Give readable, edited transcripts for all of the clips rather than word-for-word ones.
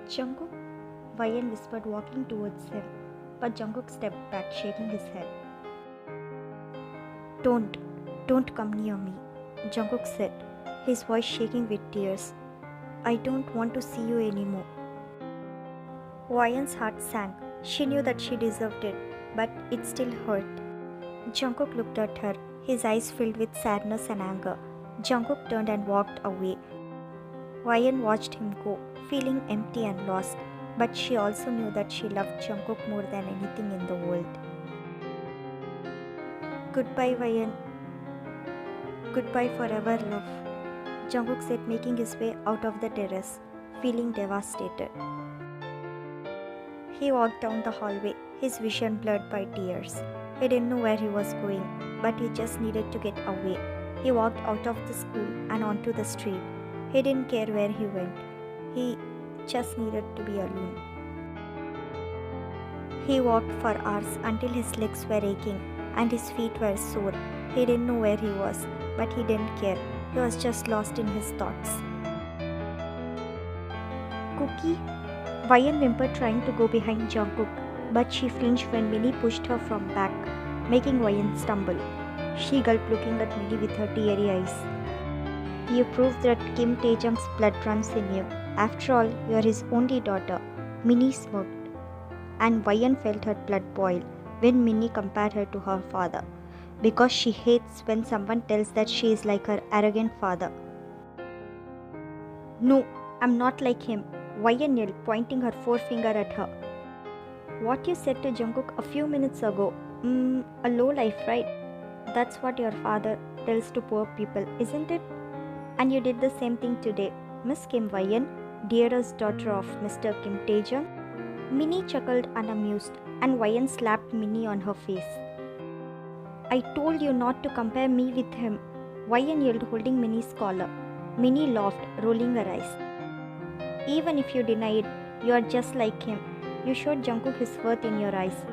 Jungkook, Wyan whispered, walking towards him, but Jungkook stepped back, shaking his head. Don't come near me, Jungkook said, his voice shaking with tears. I don't want to see you anymore. Wyan's heart sank. She knew that she deserved it, but it still hurt. Jungkook looked at her, his eyes filled with sadness and anger. Jungkook turned and walked away. Wyan watched him go, feeling empty and lost, but she also knew that she loved Jungkook more than anything in the world. Goodbye, Wyan. Goodbye forever, love, Jungkook said, making his way out of the terrace, feeling devastated. He walked down the hallway, his vision blurred by tears. He didn't know where he was going, but he just needed to get away. He walked out of the school and onto the street. He didn't care where he went. He just needed to be alone. He walked for hours until his legs were aching and his feet were sore. He didn't know where he was, but he didn't care. He was just lost in his thoughts. Cookie? Wyan whimpered, trying to go behind Jungkook, but she flinched when Minnie pushed her from back, making Wyan stumble. She gulped, looking at Minnie with her teary eyes. You proved that 𝐃𝐿's blood runs in you. After all, you are his only daughter, Minnie smirked, and Wyan felt her blood boil when Minnie compared her to her father, because she hates when someone tells that she is like her arrogant father. No, I'm not like him, Wyan yelled, pointing her forefinger at her. What you said to Jungkook a few minutes ago, a low life, right? That's what your father tells to poor people, isn't it? And you did the same thing today, Miss Kim Wyan, dearest daughter of Mr. Kim Tae-jung. Minnie chuckled unamused, and Wyan slapped Minnie on her face. I told you not to compare me with him, Wyan yelled, holding Minnie's collar. Minnie laughed, rolling her eyes. Even if you deny it, you are just like him. You showed Jungkook his worth in your eyes.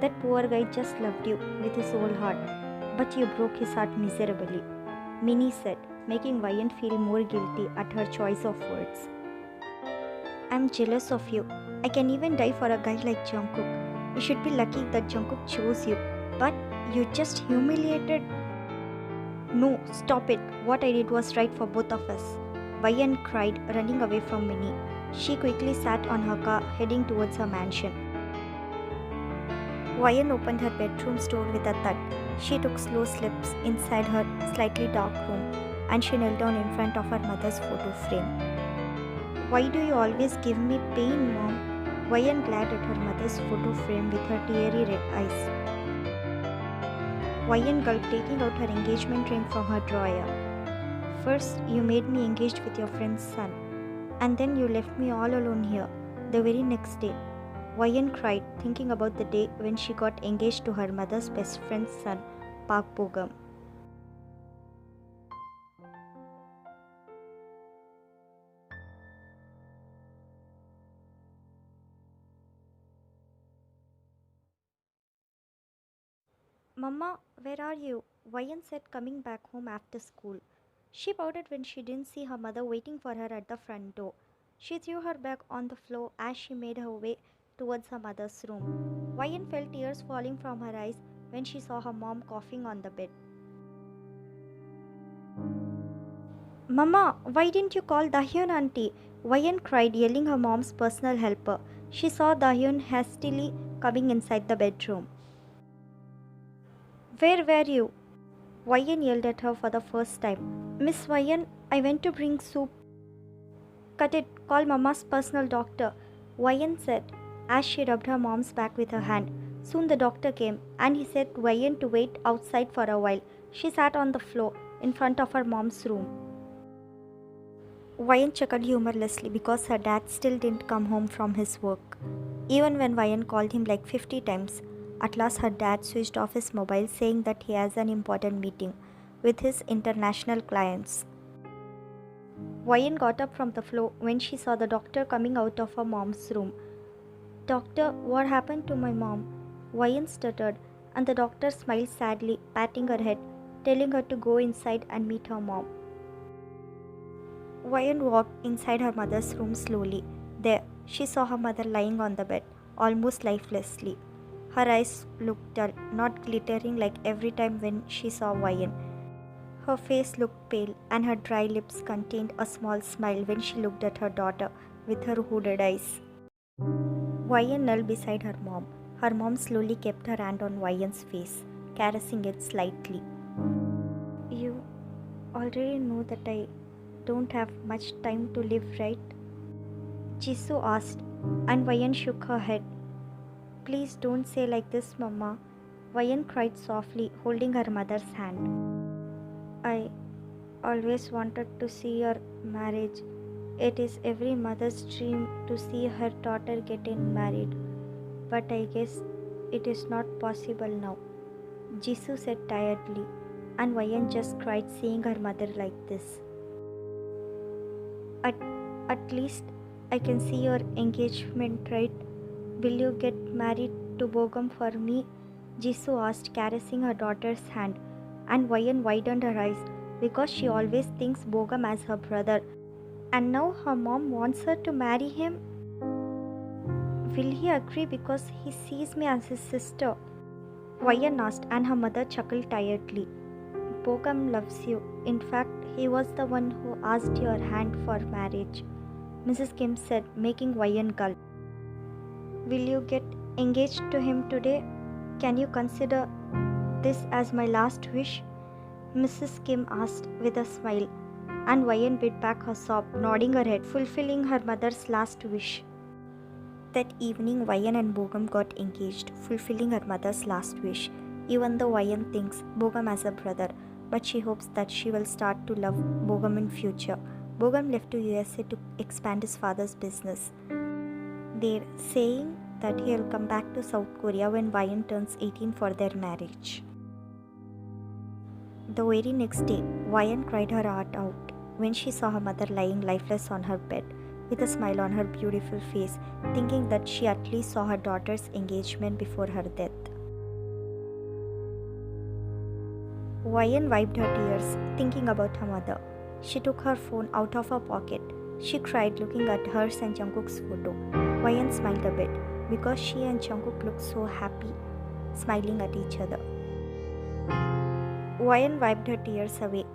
That poor guy just loved you with his whole heart, but you broke his heart miserably, Minnie said, making Wyan feel more guilty at her choice of words. I'm jealous of you. I can even die for a guy like Jungkook. You should be lucky that Jungkook chose you, but you just humiliated. No, stop it. What I did was right for both of us, Wyan cried, running away from Minnie. She quickly sat on her car, heading towards her mansion. Wyan opened her bedroom's door with a thud. She took slow steps inside her slightly dark room, and she knelt down in front of her mother's photo frame. Why do you always give me pain, Mom? Wyan glared at her mother's photo frame with her teary red eyes. Wyan gulped, taking out her engagement ring from her drawer. First, you made me engaged with your friend's son, and then you left me all alone here, the very next day. Wyan cried, thinking about the day when she got engaged to her mother's best friend's son, Park Bo-gum. Mama, where are you? Wyan said, coming back home after school. She pouted when she didn't see her mother waiting for her at the front door. She threw her bag on the floor as she made her way towards her mother's room. Wyan felt tears falling from her eyes when she saw her mom coughing on the bed. Mama, why didn't you call Dahyun auntie? Wyan cried, yelling her mom's personal helper. She saw Dahyun hastily coming inside the bedroom. Where were you? Wyan yelled at her for the first time. Miss Wyan, I went to bring soup. Cut it, call Mama's personal doctor, Wyan said as she rubbed her mom's back with her hand. Soon the doctor came, and he said Wyan to wait outside for a while. She sat on the floor in front of her mom's room. Wyan chuckled humorlessly because her dad still didn't come home from his work. Even when Wyan called him like 50 times, at last her dad switched off his mobile, saying that he has an important meeting with his international clients. Wyan got up from the floor when she saw the doctor coming out of her mom's room. Doctor, what happened to my mom? Wyan stuttered, and the doctor smiled sadly, patting her head, telling her to go inside and meet her mom. Wyan walked inside her mother's room slowly, There, she saw her mother lying on the bed, almost lifelessly. Her eyes looked dull, not glittering like every time when she saw Wayan. Her face looked pale, and her dry lips contained a small smile when she looked at her daughter with her hooded eyes. Wayan knelt beside her mom. Her mom slowly kept her hand on Wayan's face, caressing it slightly. You already know that I don't have much time to live, right? Jisoo asked, and Wayan shook her head. Please don't say like this, Mama. Wayan cried softly, holding her mother's hand. I always wanted to see your marriage. It is every mother's dream to see her daughter getting married. But I guess it is not possible now, Jisoo said tiredly, and Wayan just cried seeing her mother like this. At least I can see your engagement, right? Will you get married to Bogam for me? Jisoo asked, caressing her daughter's hand, and Wayan widened her eyes because she always thinks Bogam as her brother, and now her mom wants her to marry him. Will he agree because he sees me as his sister? Wayan asked, and her mother chuckled tiredly. Bogam loves you. In fact, he was the one who asked your hand for marriage, Mrs. Kim said, making Wayan gulp. Will you get engaged to him today? Can you consider this as my last wish? Mrs. Kim asked with a smile, and Wayan bit back her sob, nodding her head, fulfilling her mother's last wish. That evening, Wayan and Bogam got engaged, fulfilling her mother's last wish. Even though Wayan thinks Bogam as a brother, but she hopes that she will start to love Bogam in future. Bogam left to USA to expand his father's business. They're saying that he'll come back to South Korea when Wayan turns 18 for their marriage. The very next day, Wayan cried her heart out when she saw her mother lying lifeless on her bed, with a smile on her beautiful face, thinking that she at least saw her daughter's engagement before her death. Wayan wiped her tears, thinking about her mother. She took her phone out of her pocket. She cried looking at hers and Jungkook's photo. Wayan smiled a bit because she and Jungkook looked so happy, smiling at each other. Wayan wiped her tears away.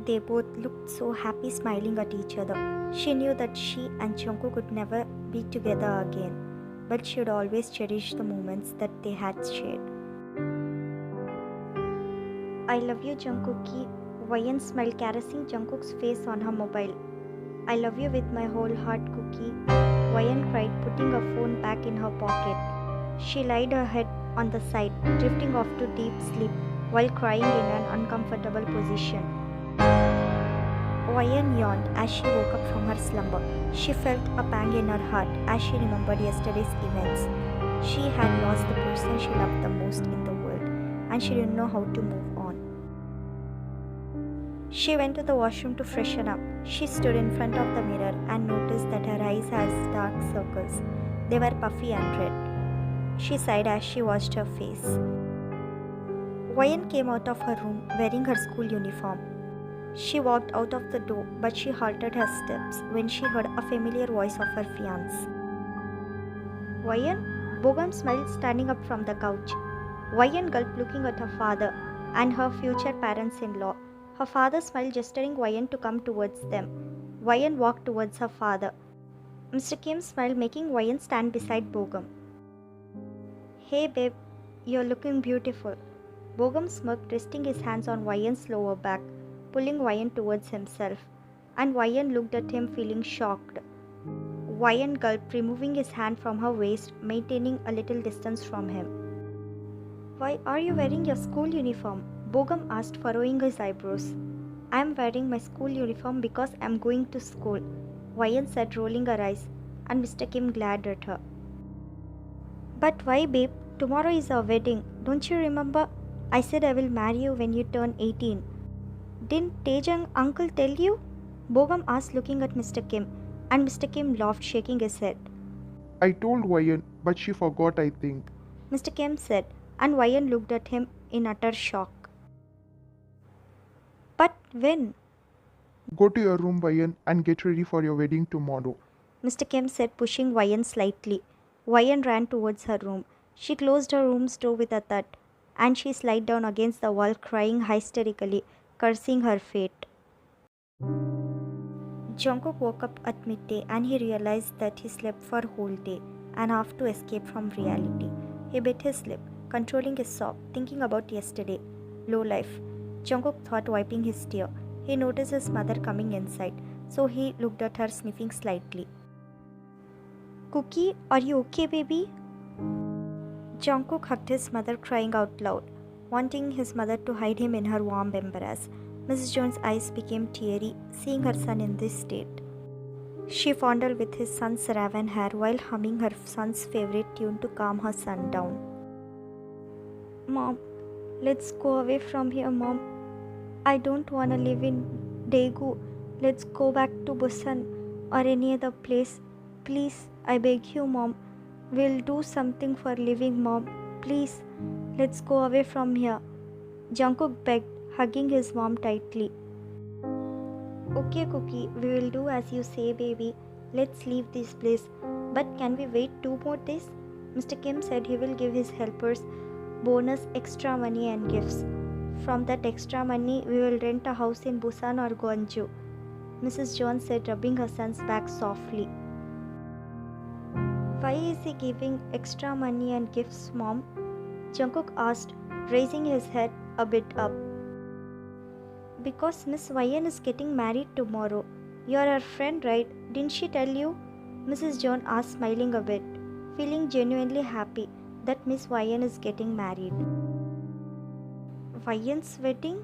They both looked so happy smiling at each other. She knew that she and Jungkook would never be together again, but she would always cherish the moments that they had shared. I love you, Jungkookie. Wayan smiled, caressing Jungkook's face on her mobile. I love you with my whole heart, Cookie. Wayan cried, putting her phone back in her pocket. She laid her head on the side, drifting off to deep sleep while crying in an uncomfortable position. Wayan yawned as she woke up from her slumber. She felt a pang in her heart as she remembered yesterday's events. She had lost the person she loved the most in the world, and she didn't know how to move on. She went to the washroom to freshen up. She stood in front of the mirror and noticed that her eyes had dark circles. They were puffy and red. She sighed as she washed her face. Wayan came out of her room wearing her school uniform. She walked out of the door, but she halted her steps when she heard a familiar voice of her fiancé. Wayan? Bogam smiled, standing up from the couch. Wayan gulped, looking at her father and her future parents-in-law. Her father smiled, gesturing Wayan to come towards them. Wayan walked towards her father. Mr. Kim smiled, making Wayan stand beside Bogam. Hey babe, you're looking beautiful. Bogam smirked, resting his hands on Wayan's lower back, pulling Wayan towards himself, and Wayan looked at him feeling shocked. Wayan gulped, removing his hand from her waist, maintaining a little distance from him. Why are you wearing your school uniform? Bogam asked, furrowing his eyebrows. I am wearing my school uniform because I am going to school, Wayan said, rolling her eyes, and Mr. Kim glared at her. But why, babe? Tomorrow is our wedding. Don't you remember? I said I will marry you when you turn 18. Didn't Taejang uncle tell you? Bogam asked, looking at Mr. Kim, and Mr. Kim laughed, shaking his head. I told Wayan, but she forgot, I think. Mr. Kim said, and Wayan looked at him in utter shock. But when? Go to your room, Wayan, and get ready for your wedding tomorrow. Mr. Kim said, pushing Wayan slightly. Wayan ran towards her room. She closed her room's door with a thud, and she slid down against the wall, crying hysterically, cursing her fate. Jungkook woke up at midday and he realized that he slept for a whole day and have to escape from reality. He bit his lip, controlling his sob, thinking about yesterday. Low life. Jungkook thought, wiping his tear. He noticed his mother coming inside, so he looked at her, sniffing slightly. Cookie, are you okay, baby? Jungkook hugged his mother, crying out loud, wanting his mother to hide him in her warm embrace. Mrs. Jones' eyes became teary, seeing her son in this state. She fondled with his son's raven hair while humming her son's favorite tune to calm her son down. Mom, let's go away from here, Mom. I don't want to live in Daegu. Let's go back to Busan or any other place. Please, I beg you, Mom. We'll do something for living, Mom. Please, let's go away from here. Jungkook begged, hugging his mom tightly. Okay, Cookie, we will do as you say, baby. Let's leave this place. But can we wait 2 more days? Mr. Kim said he will give his helpers bonus extra money and gifts. From that extra money, we will rent a house in Busan or Gwangju. Mrs. Jones said, rubbing her son's back softly. Why is he giving extra money and gifts, Mom? Jungkook asked, raising his head a bit up. Because Miss Wayan is getting married tomorrow. You are her friend, right? Didn't she tell you? Mrs. Jones asked, smiling a bit, feeling genuinely happy that Miss Wayan is getting married. Wayan's wedding?